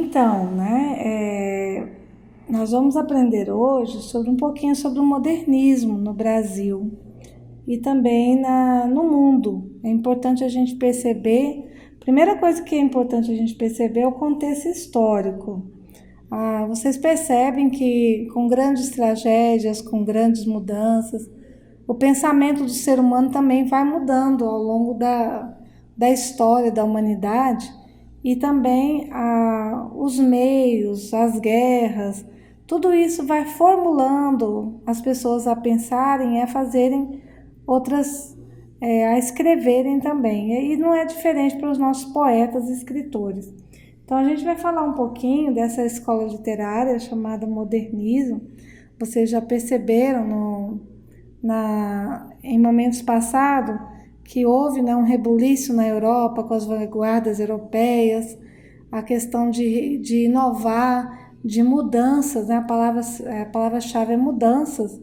Então, nós vamos aprender hoje sobre um pouquinho sobre o modernismo no Brasil e também no mundo. É importante a gente perceber, primeira coisa que é importante a gente perceber é o contexto histórico. Vocês percebem que com grandes tragédias, com grandes mudanças, o pensamento do ser humano também vai mudando ao longo da história da humanidade e também os meios, as guerras, tudo isso vai formulando as pessoas a pensarem, a fazerem outras, a escreverem também. E não é diferente para os nossos poetas e escritores. Então a gente vai falar um pouquinho dessa escola literária chamada modernismo. Vocês já perceberam em momentos passados que houve um rebuliço na Europa com as vanguardas europeias, a questão de inovar, de mudanças, né? A palavra-chave é mudanças,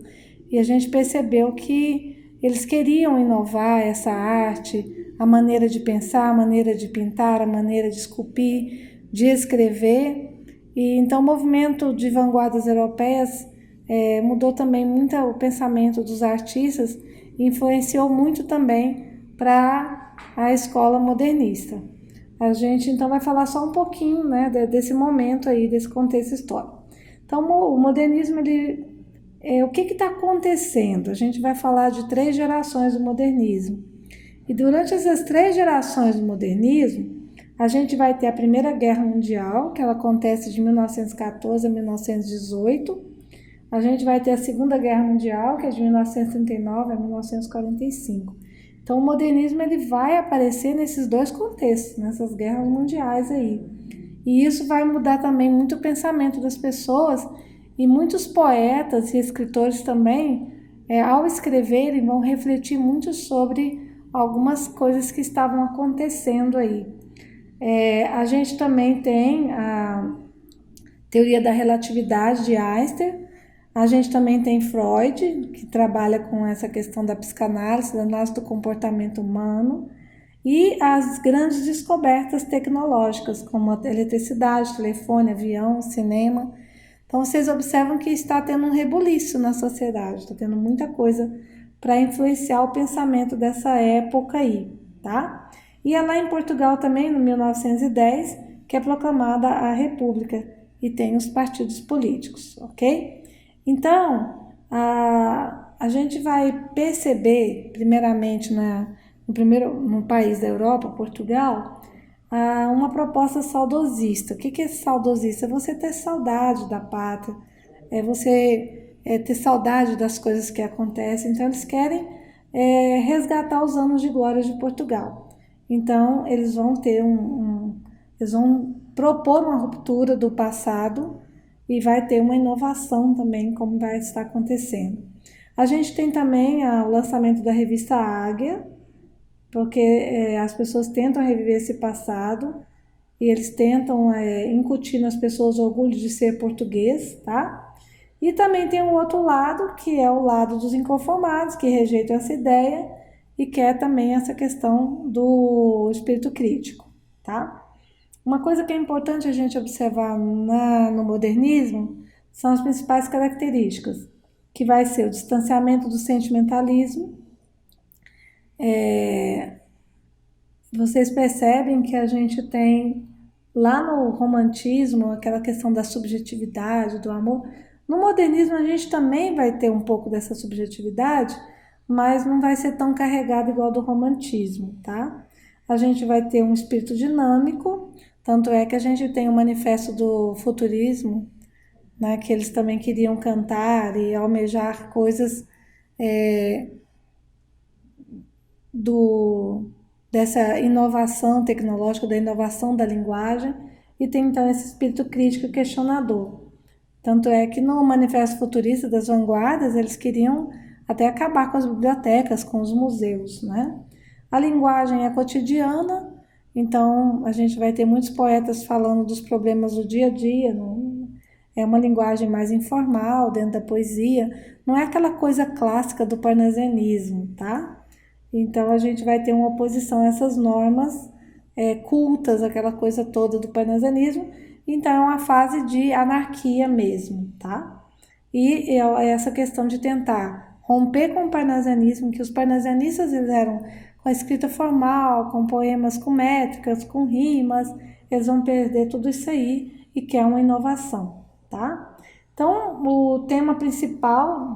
e a gente percebeu que eles queriam inovar essa arte, a maneira de pensar, a maneira de pintar, a maneira de esculpir, de escrever. E então o movimento de vanguardas europeias mudou também muito o pensamento dos artistas e influenciou muito também para a escola modernista. A gente então vai falar só um pouquinho, né, desse momento aí, desse contexto histórico. Então o modernismo, o que está acontecendo? A gente vai falar de 3 gerações do modernismo. E durante essas 3 gerações do modernismo, a gente vai ter a Primeira Guerra Mundial, que ela acontece de 1914 a 1918. A gente vai ter a Segunda Guerra Mundial, que é de 1939 a 1945. Então o modernismo ele vai aparecer nesses 2 contextos, nessas guerras mundiais aí. E isso vai mudar também muito o pensamento das pessoas, e muitos poetas e escritores também, ao escreverem, vão refletir muito sobre algumas coisas que estavam acontecendo aí. A gente também tem a teoria da relatividade de Einstein. A gente também tem Freud, que trabalha com essa questão da psicanálise, da análise do comportamento humano, e as grandes descobertas tecnológicas, como a eletricidade, telefone, avião, cinema. Então vocês observam que está tendo um rebuliço na sociedade, está tendo muita coisa para influenciar o pensamento dessa época aí, tá? E é lá em Portugal também, no 1910, que é proclamada a República e tem os partidos políticos, ok? Então, a gente vai perceber, primeiramente, no país da Europa, Portugal, uma proposta saudosista. O que é saudosista? É você ter saudade da pátria, é você ter saudade das coisas que acontecem. Então, eles querem resgatar os anos de glória de Portugal. Então, eles vão ter eles vão propor uma ruptura do passado e vai ter uma inovação também, como vai estar acontecendo. A gente tem também o lançamento da revista Águia, porque as pessoas tentam reviver esse passado e eles tentam incutir nas pessoas o orgulho de ser português, tá? E também tem um outro lado, que é o lado dos inconformados, que rejeitam essa ideia e quer também essa questão do espírito crítico, tá? Uma coisa que é importante a gente observar no modernismo são as principais características, que vai ser o distanciamento do sentimentalismo. Vocês percebem que a gente tem lá no romantismo aquela questão da subjetividade, do amor. No modernismo a gente também vai ter um pouco dessa subjetividade, mas não vai ser tão carregado igual do romantismo, tá? A gente vai ter um espírito dinâmico, tanto é que a gente tem o manifesto do futurismo, né, que eles também queriam cantar e almejar coisas dessa inovação tecnológica, da inovação da linguagem, e tem então esse espírito crítico e questionador. Tanto é que no Manifesto Futurista das Vanguardas, eles queriam até acabar com as bibliotecas, com os museus, né? A linguagem é cotidiana, então a gente vai ter muitos poetas falando dos problemas do dia a dia, é uma linguagem mais informal dentro da poesia, não é aquela coisa clássica do parnasianismo, tá? Então a gente vai ter uma oposição a essas normas cultas, aquela coisa toda do parnasianismo, Então é uma fase de anarquia mesmo, tá? E é essa questão de tentar romper com o parnasianismo, que os parnasianistas eles eram com a escrita formal, com poemas com métricas, com rimas, eles vão perder tudo isso aí e quer uma inovação, tá? Então, o tema principal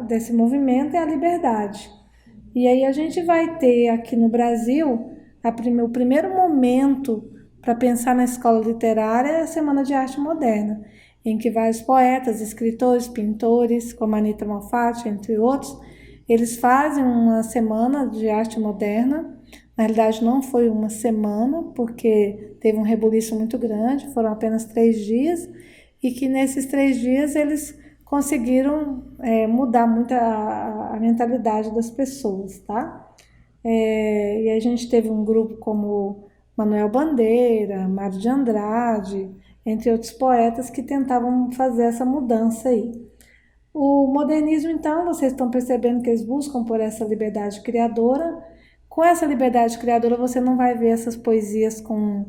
desse movimento é a liberdade. E aí a gente vai ter aqui no Brasil o primeiro momento para pensar na escola literária é a Semana de Arte Moderna, em que vários poetas, escritores, pintores, como Anita Malfatti, entre outros, eles fazem uma semana de arte moderna. Na realidade não foi uma semana, porque teve um rebuliço muito grande, foram apenas 3 dias, e que nesses 3 dias eles conseguiram mudar muito a mentalidade das pessoas, tá? E a gente teve um grupo como Manuel Bandeira, Mário de Andrade, entre outros poetas que tentavam fazer essa mudança aí. O modernismo, então, vocês estão percebendo que eles buscam por essa liberdade criadora. Com essa liberdade criadora, você não vai ver essas poesias com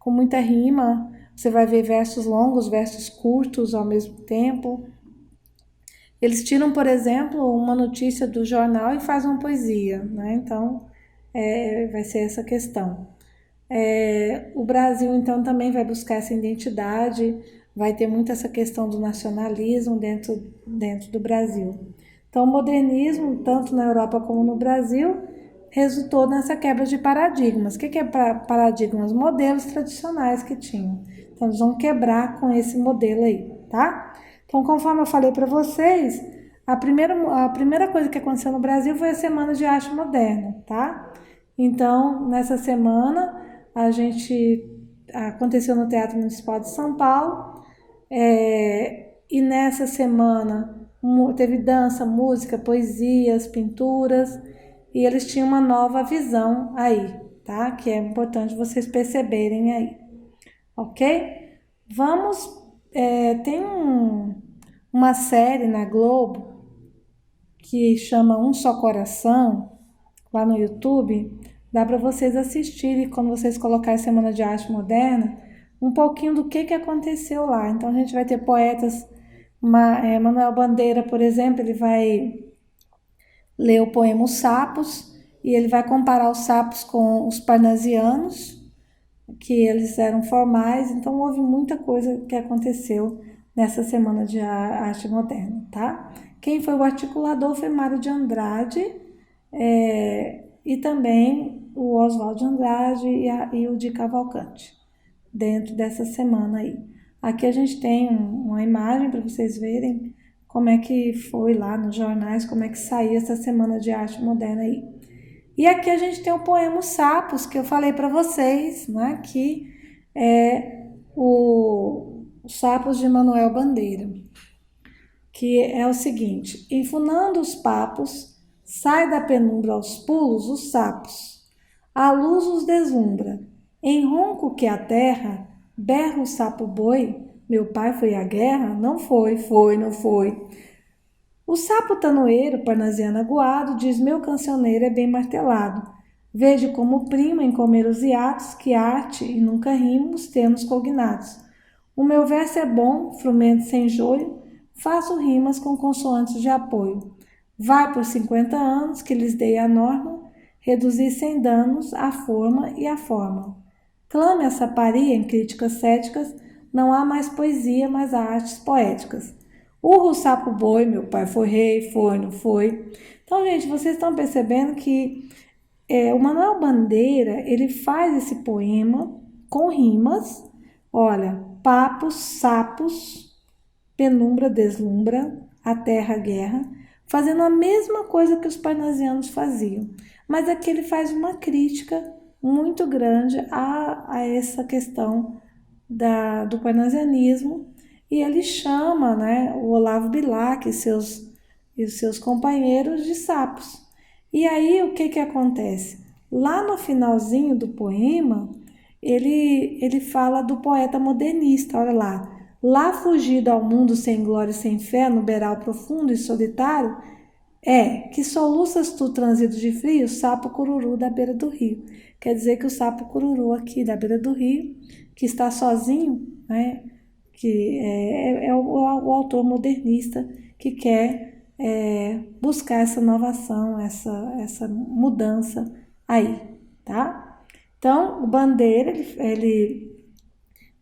muita rima, você vai ver versos longos, versos curtos ao mesmo tempo. Eles tiram, por exemplo, uma notícia do jornal e fazem uma poesia, né? Então, vai ser essa questão. O Brasil, então, também vai buscar essa identidade, vai ter muito essa questão do nacionalismo dentro do Brasil. Então, o modernismo, tanto na Europa como no Brasil, resultou nessa quebra de paradigmas. O que é paradigmas? Modelos tradicionais que tinham. Então, eles vão quebrar com esse modelo aí, tá? Então, conforme eu falei para vocês, a primeira coisa que aconteceu no Brasil foi a Semana de Arte Moderna, tá? Então, nessa semana, aconteceu no Teatro Municipal de São Paulo, e nessa semana teve dança, música, poesias, pinturas, e eles tinham uma nova visão aí, tá? Que é importante vocês perceberem aí, ok? Tem uma série na Globo que chama Um Só Coração, lá no YouTube, dá para vocês assistirem quando vocês colocarem Semana de Arte Moderna, um pouquinho do que aconteceu lá. Então a gente vai ter poetas, Manuel Bandeira, por exemplo, ele vai ler o poema Os Sapos, e ele vai comparar os sapos com os parnasianos, que eles eram formais. Então houve muita coisa que aconteceu nessa Semana de Arte Moderna, tá? Quem foi o articulador foi Mário de Andrade, e também o Oswald de Andrade e o de Cavalcante, dentro dessa semana aí. Aqui a gente tem uma imagem para vocês verem como é que foi lá nos jornais, como é que saía essa Semana de Arte Moderna aí. E aqui a gente tem o poema Os Sapos, que eu falei para vocês, né, que é Os Sapos de Manuel Bandeira, que é o seguinte: enfunando os papos, sai da penumbra aos pulos os sapos, a luz os deslumbra, em ronco que a terra, berra o sapo boi, meu pai foi à guerra? Não foi, não foi. O sapo tanoeiro, parnasiano aguado, diz meu cancioneiro é bem martelado. Veja como prima em comer os hiatos, que arte e nunca rimos termos cognatos. O meu verso é bom, frumento sem joio, faço rimas com consoantes de apoio. Vai por 50 anos que lhes dei a norma, reduzir sem danos a forma e a forma. Clame a saparia em críticas céticas, não há mais poesia, mas há artes poéticas. Urra o sapo boi, meu pai foi rei, foi, não foi. Então, gente, vocês estão percebendo que o Manuel Bandeira, ele faz esse poema com rimas. Olha, papos, sapos, penumbra deslumbra, a terra a guerra, fazendo a mesma coisa que os parnasianos faziam. Mas aqui ele faz uma crítica muito grande a essa questão do parnasianismo, e ele chama, né, o Olavo Bilac e os seus companheiros de sapos. E aí o que acontece? Lá no finalzinho do poema, ele fala do poeta modernista, olha lá. Lá fugido ao mundo sem glória e sem fé, no beiral profundo e solitário, que soluças tu transido de frio, sapo cururu da beira do rio. Quer dizer que o sapo cururu aqui da beira do rio, que está sozinho, né? Que é o autor modernista que quer buscar essa inovação, essa mudança aí, tá? Então, o Bandeira,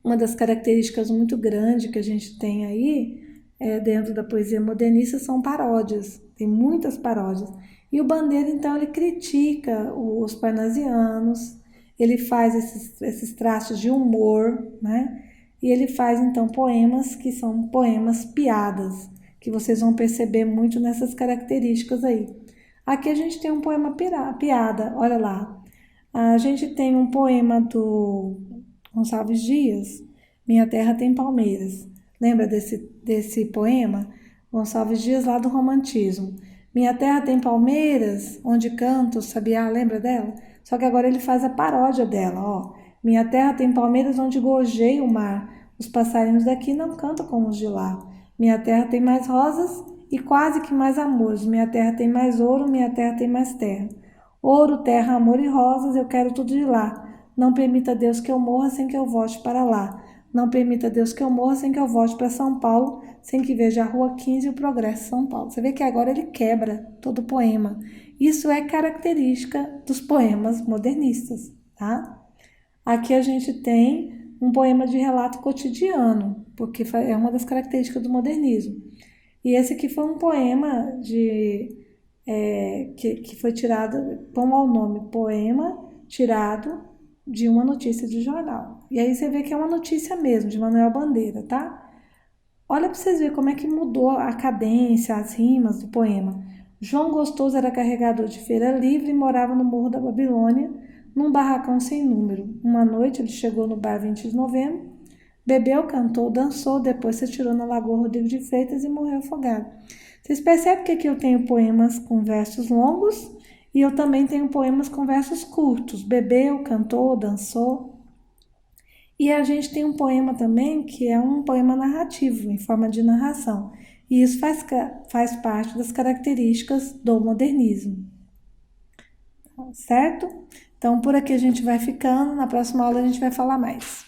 uma das características muito grandes que a gente tem aí dentro da poesia modernista são paródias, tem muitas paródias. E o Bandeira, então, ele critica os parnasianos, ele faz esses traços de humor, né? E ele faz, então, poemas que são poemas piadas, que vocês vão perceber muito nessas características aí. Aqui a gente tem um poema piada, olha lá. A gente tem um poema do Gonçalves Dias, Minha Terra Tem Palmeiras. Lembra desse poema? Gonçalves Dias, lá do Romantismo. Minha Terra Tem Palmeiras, onde canta o sabiá, lembra dela? Só que agora ele faz a paródia dela, ó. Minha terra tem palmeiras onde gorjeia o mar. Os passarinhos daqui não cantam como os de lá. Minha terra tem mais rosas e quase que mais amores. Minha terra tem mais ouro, minha terra tem mais terra. Ouro, terra, amor e rosas, eu quero tudo de lá. Não permita Deus que eu morra sem que eu volte para lá. Não permita Deus que eu morra sem que eu volte para São Paulo, sem que veja a Rua 15 e o Progresso São Paulo. Você vê que agora ele quebra todo o poema. Isso é característica dos poemas modernistas, tá? Aqui a gente tem um poema de relato cotidiano, porque é uma das características do modernismo. E esse aqui foi um poema que foi tirado, como ao nome, poema tirado de uma notícia de jornal. E aí você vê que é uma notícia mesmo, de Manuel Bandeira, tá? Olha para vocês verem como é que mudou a cadência, as rimas do poema. João Gostoso era carregador de feira livre e morava no Morro da Babilônia, num barracão sem número. Uma noite ele chegou no bar 20 de novembro, bebeu, cantou, dançou, depois se atirou na Lagoa Rodrigo de Freitas e morreu afogado. Vocês percebem que aqui eu tenho poemas com versos longos e eu também tenho poemas com versos curtos. Bebeu, cantou, dançou. E a gente tem um poema também que é um poema narrativo, em forma de narração. E isso faz parte das características do modernismo. Certo? Então, por aqui a gente vai ficando. Na próxima aula a gente vai falar mais.